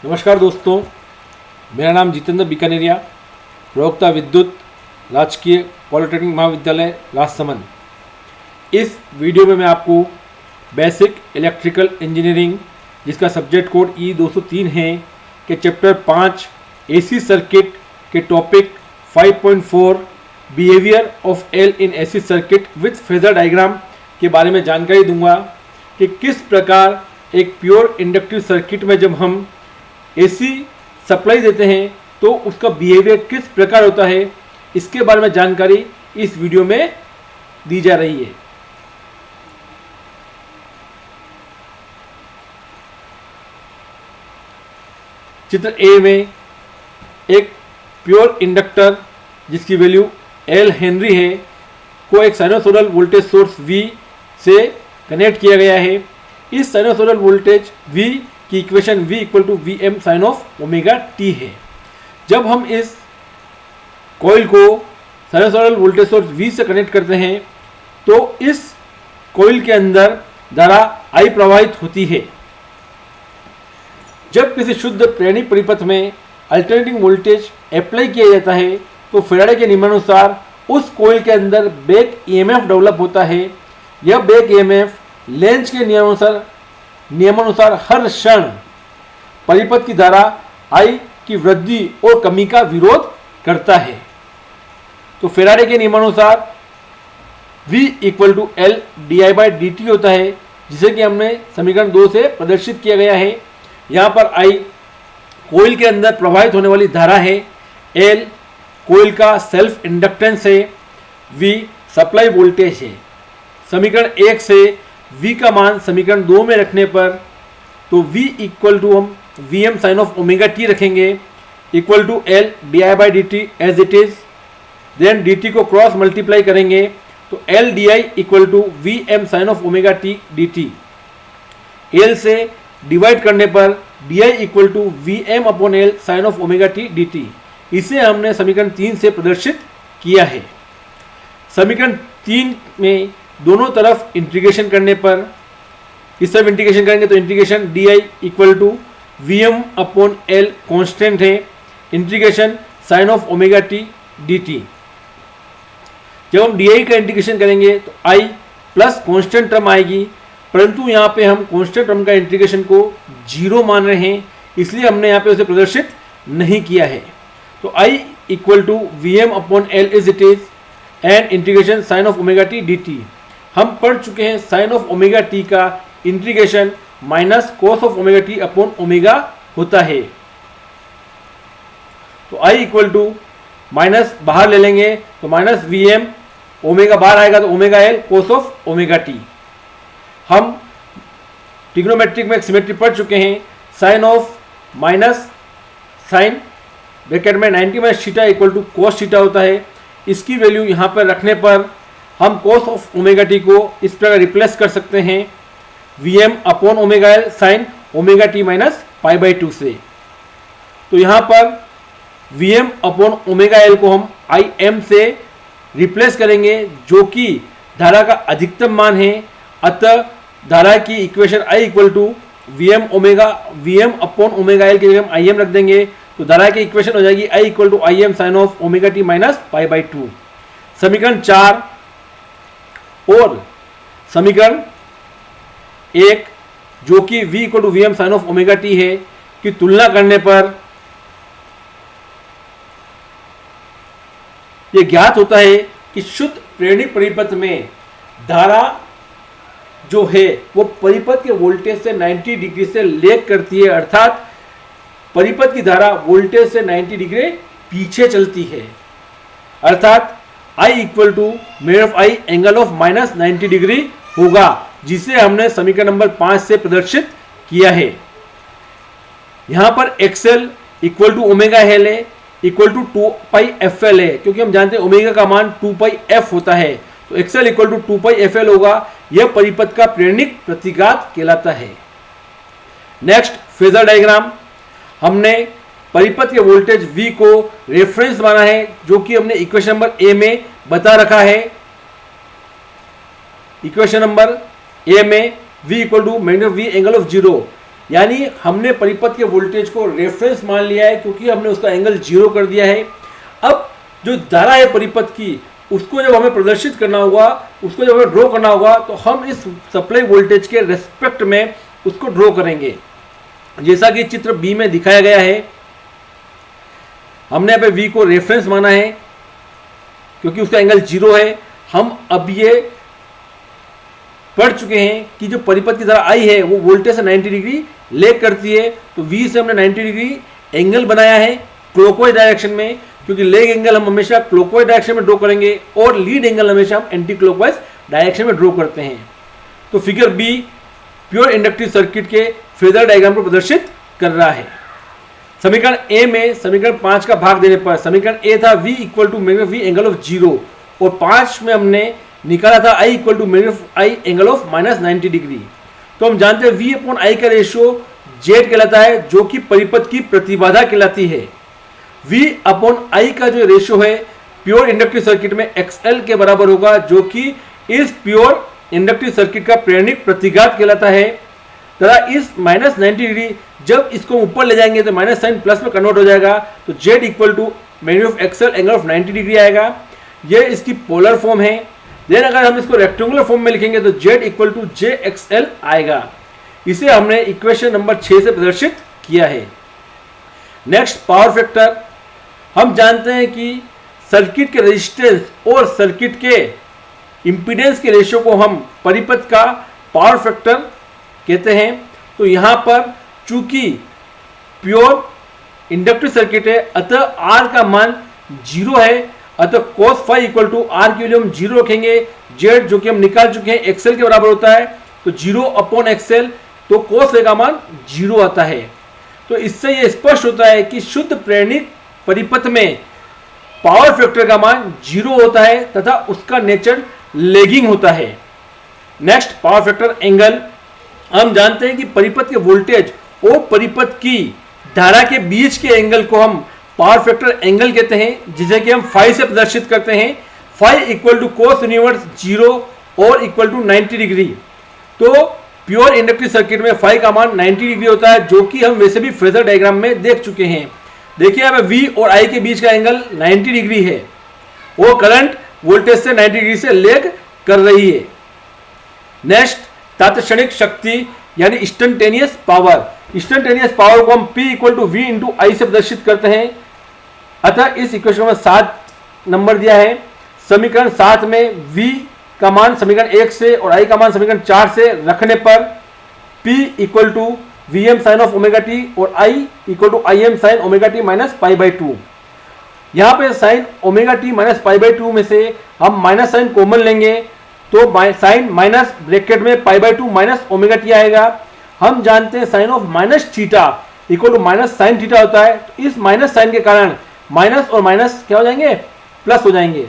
नमस्कार दोस्तों, मेरा नाम जितेंद्र बीकानेरिया, प्रवक्ता विद्युत राजकीय पॉलिटेक्निक महाविद्यालय राजसमंद। इस वीडियो में मैं आपको बेसिक इलेक्ट्रिकल इंजीनियरिंग, जिसका सब्जेक्ट कोड E203 है, के चैप्टर 5 एसी सर्किट के topic 5.4 behaviour of L in AC circuit with phasor diagram के बारे में जानकारी दूंगा कि किस प्रकार एक प्योर इंडक्टिव सर्किट में जब हम एसी सप्लाई देते हैं तो उसका बिहेवियर किस प्रकार होता है, इसके बारे में जानकारी इस वीडियो में दी जा रही है। चित्र ए में एक प्योर इंडक्टर जिसकी वैल्यू L हेनरी है को एक साइनोसॉइडल वोल्टेज सोर्स V से कनेक्ट किया गया है। इस साइनोसॉइडल वोल्टेज V की equation V equal to V M sine of omega T है। जब हम इस कॉइल को साइनोसॉइडल वोल्टेज सोर्स V से कनेक्ट करते हैं तो इस कॉइल के अंदर धारा I प्रवाहित होती है। जब किसी शुद्ध प्रेरणिक परिपथ में अल्टरनेटिंग वोल्टेज अप्लाई किया जाता है तो फैराडे के नियमानुसार उस कॉइल के अंदर बैक EMF डेवलप होता है। यह बैक EMF लेंज के नियमानुसार हर क्षण परिपथ की धारा I की वृद्धि और कमी का विरोध करता है। तो फैराडे के नियमानुसार V equal to L di/dt होता है, जिसे कि हमने समीकरण 2 से प्रदर्शित किया गया है। यहाँ पर I कोइल के अंदर प्रवाहित होने वाली धारा है, L कोइल का सेल्फ इंडक्टेंस है, V सप्लाई वोल्टेज है। समीकरण 1 से V का मान समीकरण 2 में रखने पर तो V इक्वल टू हम V M sine of omega T रखेंगे equal to L di/dt as it is. Then dt को क्रॉस मल्टीप्लाई करेंगे तो L di equal to V M sine of omega T dt। L से divide करने पर di equal to V M upon L sine of omega T dt। इसे हमने समीकरण 3 से प्रदर्शित किया है। समीकरण 3 में दोनों तरफ इंटीग्रेशन करने पर, इस तरफ इंटीग्रेशन करेंगे तो integration di equal to V M upon L constant है, integration sine of omega T dt। जब हम di का इंटीग्रेशन करेंगे तो I प्लस कॉन्स्टेंट टर्म आएगी, परंतु यहाँ पे हम कॉन्स्टेंट टर्म का इंटीग्रेशन को 0 मान रहे हैं, इसलिए हमने यहाँ पे उसे प्रदर्शित नहीं किया है। तो I equal to V M upon L is it is and integration sine of omega T dt। हम पढ़ चुके हैं साइन ऑफ ओमेगा टी का integration minus cos of omega T upon omega होता है। तो I इक्वल टू माइनस बाहर ले लेंगे तो माइनस वी एम, ओमेगा बाहर आएगा तो omega L cos of omega T. हम ट्रिग्नोमेट्रिक में एक सिमेट्री पढ़ चुके हैं, sine of minus sine bracket में 90 minus theta equal to cos theta होता है। इसकी वैल्यू यहाँ पर रखने पर हम कॉस ऑफ ओमेगा टी को इस प्रकार रिप्लेस कर सकते हैं V M upon omega L sine omega T minus π/2 से। तो यहाँ पर V M upon omega L को हम आई एम से रिप्लेस करेंगे, जो कि धारा का अधिकतम मान है। अतः धारा की equation I equal to V M upon omega L के लिए हम आई एम रख देंगे, तो धारा की इक्वेशन हो जाएगी I equal to I M sine of omega T minus π/2। समीकरण 4 और समीकरण 1 जो कि V equal to V M sine of omega T है की तुलना करने पर यह ज्ञात होता है कि शुद्ध प्रेरणिक परिपथ में धारा जो है वो परिपथ के वोल्टेज से 90 डिग्री से लेग करती है, अर्थात परिपथ की धारा वोल्टेज से 90 डिग्री पीछे चलती है। अर्थात I equal to mod of I angle of minus 90 degree होगा, जिसे हमने समीकरण नंबर 5 से प्रदर्शित किया है। यहाँ पर XL equal to omega L है इक्वल टू 2πfl है, क्योंकि हम जानते हैं ओमेगा का मान 2πf होता है, तो XL इक्वल टू 2πfl होगा। यह परिपथ का प्रेरणिक प्रतिघात कहलाता है। नेक्स्ट फेजर डायग्राम, हमने परिपथ के वोल्टेज V को रेफरेंस माना है, जो कि हमने इक्वेशन नंबर A में बता रखा है। इक्वेशन नंबर A में V equal to minus V angle of 0, यानी हमने परिपथ के वोल्टेज को रेफरेंस मान लिया है क्योंकि हमने उसका एंगल 0 कर दिया है। अब जो धारा है परिपथ की, उसको जब हमें प्रदर्शित करना होगा, उसको जब हमें ड्रॉ करना होगा, तो हम इस सप्लाई वोल्टेज के रेस्पेक्ट में उसको ड्रॉ करेंगे, जैसा कि चित्र बी में दिखाया गया है। हमने यहाँ पे V को रेफरेंस माना है क्योंकि उसका एंगल 0 है। हम अब ये पढ़ चुके हैं कि जो परिपथ की धारा I है वो वोल्टेज से 90 डिग्री लेग करती है, तो V से हमने 90 डिग्री एंगल बनाया है क्लॉकवाइज डायरेक्शन में, क्योंकि लेग एंगल हम हमेशा क्लॉकवाइज डायरेक्शन में ड्रॉ करेंगे और लीड एंगल हमेशा हम एंटी क्लॉकवाइज डायरेक्शन में ड्रॉ करते हैं। तो figure B pure inductive circuit के फेजर डायग्राम को प्रदर्शित कर रहा है। समीकरण ए में समीकरण 5 का भाग देने पर समीकरण ए था V equal to magnifying V angle of 0 और 5 में हमने निकाला था I equal to magnifying I angle of -90 degree. तो हम जानते हैं V अपॉन I का रेशियो Z कहलाता है, जो कि परिपथ की प्रतिबाधा कहलाती है। V अपॉन I का जो रेशियो है प्योर इंडक्टिव सर्किट में XL के बराबर होगा, जो कि इस प्योर इंडक्टिव सर्किट का प्रेरणिक प्रतिघात कहलाता है। तथा इस -90 डिग्री जब इसको ऊपर ले जाएंगे तो माइनस साइन प्लस में कन्वर्ट हो जाएगा, तो Z equal to magnifying XL angle of 90 degree आएगा। यह इसकी पोलर फॉर्म है। देन अगर हम इसको रेक्टेंगुलर फॉर्म में लिखेंगे तो Z इक्वल टू JXL आएगा। इसे हमने इक्वेशन नंबर 6 से प्रदर्शित किया है। Next power factor. हम जानते हैं कि सर्किट के रेजिस्टेंस और सर्किट के इंपीडेंस के रेशियो को हम परिपथ का पावर फैक्टर कहते हैं। तो यहाँ पर चूंकि प्योर इंडक्टिव सर्किट है, अतः R का मान 0 है, अतः cos phi equal to R के लिए हम 0 रखेंगे। Z जो कि हम निकाल चुके हैं XL के बराबर होता है, तो 0 अपॉन XL, तो cos फाई का मान 0 आता है। तो इससे यह स्पष्ट होता है कि शुद्ध प्रेरणिक परिपथ में पावर फैक्टर का मान 0 होता है तथा उसका नेचर लेगिंग होता है। Next power factor angle. हम जानते हैं कि परिपथ के वोल्टेज और परिपथ की धारा के बीच के एंगल को हम पावर फैक्टर एंगल कहते हैं, जिसे कि हम फाई से प्रदर्शित करते हैं। Phi equal to cos inverse 0 और इक्वल टू 90 डिग्री। तो प्योर इंडक्टिव सर्किट में फाई का मान 90 डिग्री होता है, जो कि हम वैसे भी फेजर डायग्राम में देख चुके हैं। देखिए यहाँ पे V और I के बीच का एंगल 90 डिग्री है, वो करंट वोल्टेज से 90 डिग्री से लेग कर रही है। नेक्स्ट तात्क्षणिक शक्ति यानी इंस्टेंटेनियस पावर। इंस्टेंटेनियस पावर को हम P equal to V into I से प्रदर्शित करते हैं। अतः इस इक्वेशन में 7 नंबर दिया है। समीकरण 7 में V का मान समीकरण 1 से और I का मान समीकरण 4 से रखने पर P equal to Vm sine of omega t और I equal to Im sine omega T minus pi by 2। यहाँ पे sine omega T minus pi by 2 में से हम माइनस साइन कॉमन लेंगे, तो साइन माइनस ब्रैकेट में pi by 2 minus omega t आएगा। हम जानते हैं sine of minus theta equal to minus sine theta होता है। तो इस माइनस साइन के कारण माइनस और माइनस क्या हो जाएंगे, प्लस हो जाएंगे।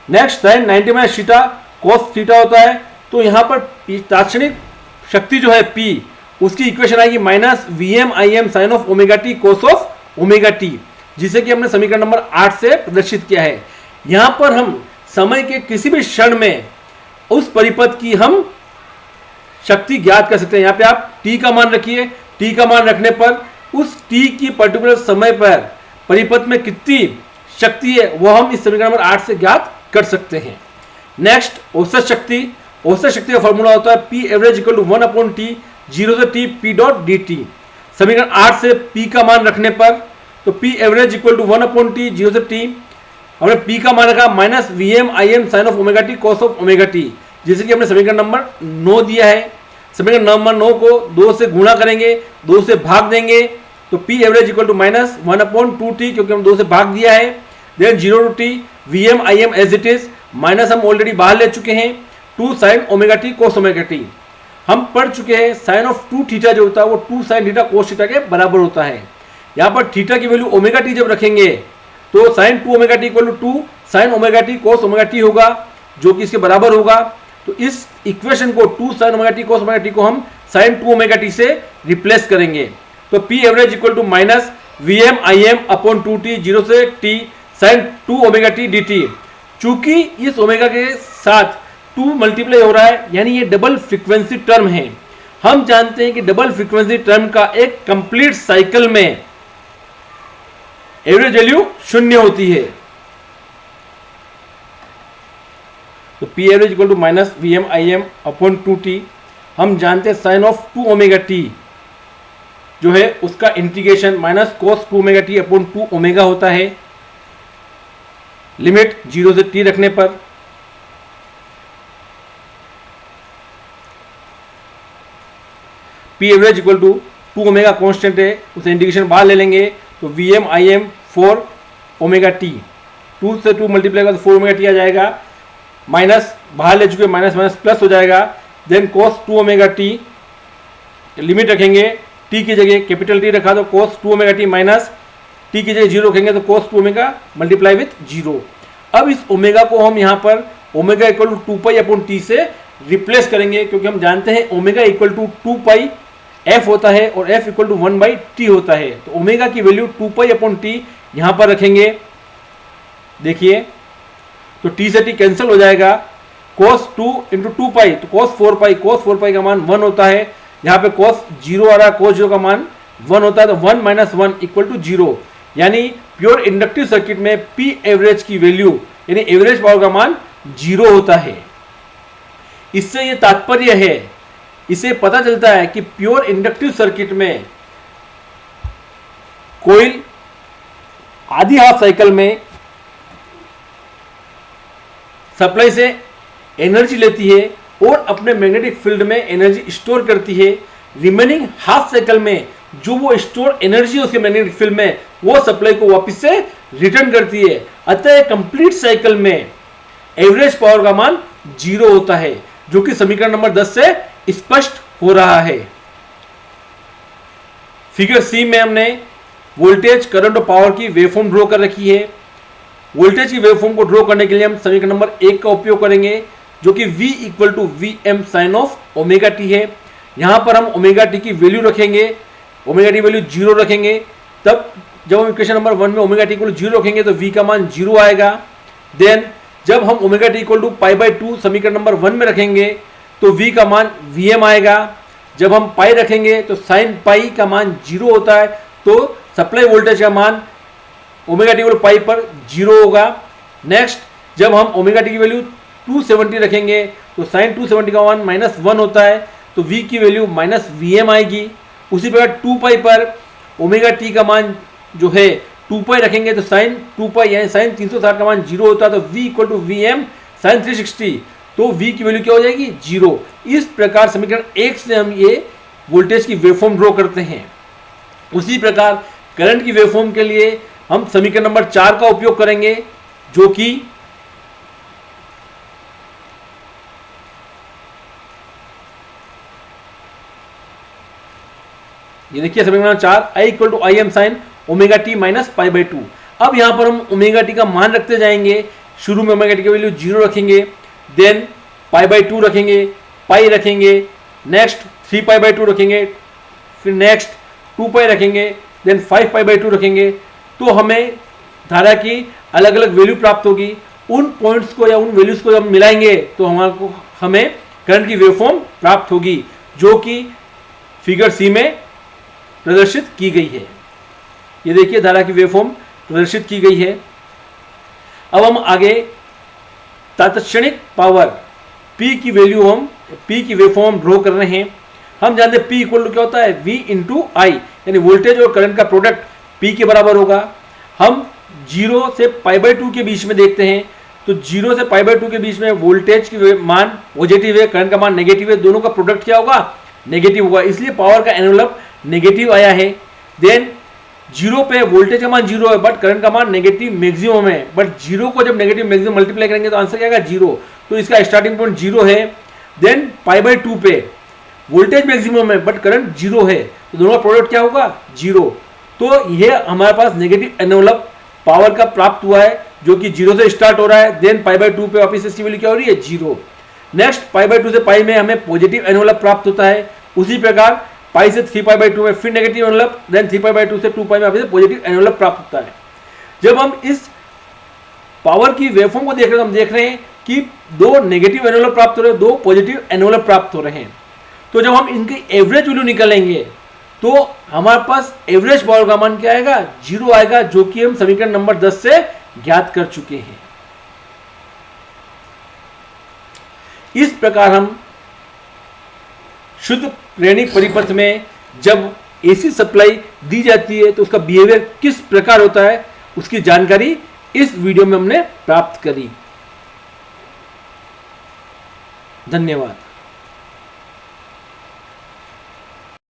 Next sine 90 minus theta cos theta होता है। तो यहाँ पर तात्क्षणिक शक्ति जो है P, उसकी इक्वेशन आएगी minus Vm Im sine of omega T cos of omega T, जिसे कि हमने समीकरण नंबर 8 से प्रदर्शित किया है। यहाँ पर हम समय के किसी भी क्षण में उस परिपथ की हम शक्ति ज्ञात कर सकते हैं। यहाँ पे आप T का मान रखिए। T का मान रखने पर उस T की पर्टिकुलर समय पर परिपथ में कितनी शक्ति है वो हम इस समीकरण नंबर 8 से ज्ञात कर सकते हैं। नेक्स्ट औसत शक्ति। औसत शक्ति का फॉर्मूला होता है P average equal to 1 upon T 0 से T P डॉट dt। समीकरण 8 से P का मान रखने पर तो P average equal to 1 upon T 0 से T, हमने P का मान रखा minus Vm Im sine of omega T cos of omega T, जैसे कि हमने समीकरण नंबर 9 दिया है। समीकरण नंबर 9 को 2 से गुणा करेंगे, 2 से भाग देंगे, तो P average equal to minus 1 upon 2T, क्योंकि हम 2 से भाग दिया है। Then 0 to T Vm Im as it is, minus हम ऑलरेडी बाहर ले चुके हैं, 2 sine omega T cos omega T. हम पढ़ चुके हैं साइन ऑफ 2 थीटा जो होता है वो 2 साइन थीटा कोस थीटा के बराबर होता है। यहाँ पर थीटा की वैल्यू ओमेगा टी जब रखेंगे तो sine 2 omega T equal to 2 sine omega T cos omega T होगा, जो कि इसके बराबर होगा। तो इस इक्वेशन को 2 sine omega T cos omega T को हम साइन 2 ओमेगा टी से रिप्लेस करेंगे। तो P average equal to minus Vm Im upon 2T 0 से T sine 2 omega T dt। चूंकि इस ओमेगा के साथ 2 मल्टीप्लाई हो रहा है, यानी ये डबल फ्रीक्वेंसी टर्म है, हम जानते हैं कि डबल फ्रीक्वेंसी टर्म का एक कंप्लीट साइकिल में एवरेज वैल्यू 0 होती है। तो P average equal to minus V M I M upon 2t। हम जानते हैं साइन ऑफ 2 ओमेगा टी जो है उसका integration minus cos 2 omega T upon 2 omega होता है, लिमिट 0 से t रखने पर। P average equal to 2 omega constant है, उसे इंटीग्रेशन बाहर ले लेंगे तो V M I M 4 omega T, 2 से 2 मल्टीप्लाई का तो 4 ओमेगा टी आ जाएगा, माइनस बाहर ले चुके माइनस माइनस प्लस हो जाएगा, देन कोस 2 ओमेगा टी, लिमिट रखेंगे टी की जगह कैपिटल टी रखा तो कोस 2 ओमेगा टी माइनस टी की जगह 0 रखेंगे तो कोस 2 ओमेगा मल्टीप्लाई विथ 0। अब इस ओमेगा को हम यहाँ पर omega equal to 2 pi upon T से रिप्लेस करेंगे, क्योंकि हम जानते हैं omega equal to 2 pi F होता है और F equal to 1 by T होता है। तो ओमेगा की वैल्यू 2 पाई अपॉन टी यहाँ पर रखेंगे, देखिए तो टी से टी कैंसिल हो जाएगा, कोस 2 इंटू 2 पाई तो कोस 4 पाई का मान 1 होता है, यहाँ पे कोस 0 आ रहा है, कोस 0 का मान 1 होता है, तो 1 माइनस 1 इक्वल टू 0। यानी प्योर इंडक्टिव सर्किट में पी एवरेज की वैल्यू यानी एवरेज पावर का मान 0 होता है। इससे ये तात्पर्य है, इसे पता चलता है कि प्योर इंडक्टिव सर्किट में कोईल आधी हाफ साइकिल में सप्लाई से एनर्जी लेती है और अपने मैग्नेटिक फील्ड में एनर्जी स्टोर करती है। रिमेनिंग हाफ साइकिल में जो वो स्टोर एनर्जी उसके मैग्नेटिक फील्ड में वो सप्लाई को वापस से रिटर्न करती है। अतः कंप्लीट साइकिल में एवरेज पावर का मान 0 होता है, जो कि समीकरण नंबर 10 से स्पष्ट हो रहा है। फिगर सी में हमने वोल्टेज, करंट और पावर की वेवफॉर्म ड्रॉ कर रखी है। वोल्टेज की वेवफॉर्म को ड्रॉ करने के लिए हम समीकरण नंबर 1 का उपयोग करेंगे, जो कि V equal to V M sine of omega T है। यहां पर हम ओमेगा टी की वैल्यू रखेंगे, ओमेगा टी वैल्यू 0 रखेंगे, तब जब हम इक्वेशन नंबर 1 में ओमेगा टी इक्वल 0 रखेंगे तो V का मान 0 आएगा। देन जब हम omega T equal to pi by 2 समीकरण नंबर 1 में रखेंगे तो V का मान Vm आएगा। जब हम पाई रखेंगे तो साइन पाई का मान 0 होता है, तो सप्लाई वोल्टेज का मान ओमेगा टी इक्वल पाई पर 0 होगा। नेक्स्ट जब हम ओमेगा टी की वैल्यू 270 रखेंगे तो साइन 270 का मान माइनस 1 होता है, तो V की वैल्यू माइनस Vm आएगी। उसी प्रकार 2 पाई पर ओमेगा टी का मान जो है 2 पाई रखेंगे तो साइन 2 पाई यानी साइन 360 का मान 0 होता है, तो V equal to Vm sine 360, तो V की वैल्यू क्या हो जाएगी 0। इस प्रकार समीकरण 1 से हम ये वोल्टेज की वेवफॉर्म ड्रॉ करते हैं। उसी प्रकार करंट की वेवफॉर्म के लिए हम समीकरण नंबर 4 का उपयोग करेंगे, जो कि ये देखिए समीकरण number 4 I equal to I M sine omega T minus pi by 2। अब यहां पर हम ओमेगा टी का मान रखते जाएंगे। शुरू में ओमेगा टी की वैल्यू 0 रखेंगे, देन पाई बाई 2 रखेंगे, पाई रखेंगे, नेक्स्ट 3 पाई बाई 2 रखेंगे, फिर नेक्स्ट 2 पाई रखेंगे, देन 5 पाई बाई 2 रखेंगे, तो हमें धारा की अलग अलग वैल्यू प्राप्त होगी। उन पॉइंट्स को या उन वैल्यूज को जब मिलाएंगे तो हमें करंट की वेवफॉर्म प्राप्त होगी, जो कि फिगर सी में प्रदर्शित की गई है। ये देखिए धारा की वेवफॉर्म प्रदर्शित की गई है। अब हम आगे तात्क्षणिक पावर P की वैल्यू हम P की वेवफॉर्म ड्रॉ कर रहे हैं। हम जानते हैं P इक्वल टू क्या होता है V इंटू आई, यानी वोल्टेज और करंट का प्रोडक्ट P के बराबर होगा। हम 0 से पाई बाई 2 के बीच में देखते हैं, तो 0 से पाई बाई 2 के बीच में वोल्टेज की मान पॉजिटिव है, करंट का मान नेगेटिव है, दोनों का प्रोडक्ट क्या होगा नेगेटिव होगा, इसलिए पावर का एनवलप नेगेटिव आया है। देन 0 पे वोल्टेज का मान 0 है बट करंट का मान नेगेटिव मैक्सिमम है, बट 0 को जब नेगेटिव मैक्सिमम मल्टीप्लाई करेंगे तो आंसर क्या आएगा 0, तो इसका स्टार्टिंग पॉइंट 0 है। देन पाई बाई 2 पे वोल्टेज मैक्सिमम है बट करंट 0 है, तो दोनों का प्रोडक्ट क्या होगा 0, तो यह हमारे पास नेगेटिव एनवलप पावर का प्राप्त हुआ है, जो कि 0 से स्टार्ट हो रहा है। देन पाई बाई 2 पे वापिस इसकी वैल्यू क्या हो रही है 0। नेक्स्ट पाई बाई 2 से पाई में हमें पॉजिटिव एनवलप प्राप्त होता है। उसी प्रकार पाई से 3 पाई बाई 2 में फिर negative envelope, then 3 pi by 2 से 2 पाई में वापस पॉजिटिव एनवलप प्राप्त होता है। जब हम इस पावर की वेवफॉर्म को देख रहे हैं तो हम देख रहे हैं कि 2 नेगेटिव एनवलप प्राप्त हो रहे हैं, 2 पॉजिटिव एनवलप प्राप्त हो रहे हैं। तो जब हम इनकी एवरेज वैल्यू निकालेंगे तो हमारे पास एवरेज पावर का मान क्या आएगा, 0 आएगा, जो कि हम समीकरण नंबर 10 से ज्ञात कर चुके हैं। इस प्रकार हम शुद्ध प्रेरणिक परिपथ में जब एसी सप्लाई दी जाती है तो उसका बिहेवियर किस प्रकार होता है, उसकी जानकारी इस वीडियो में हमने प्राप्त करी। धन्यवाद।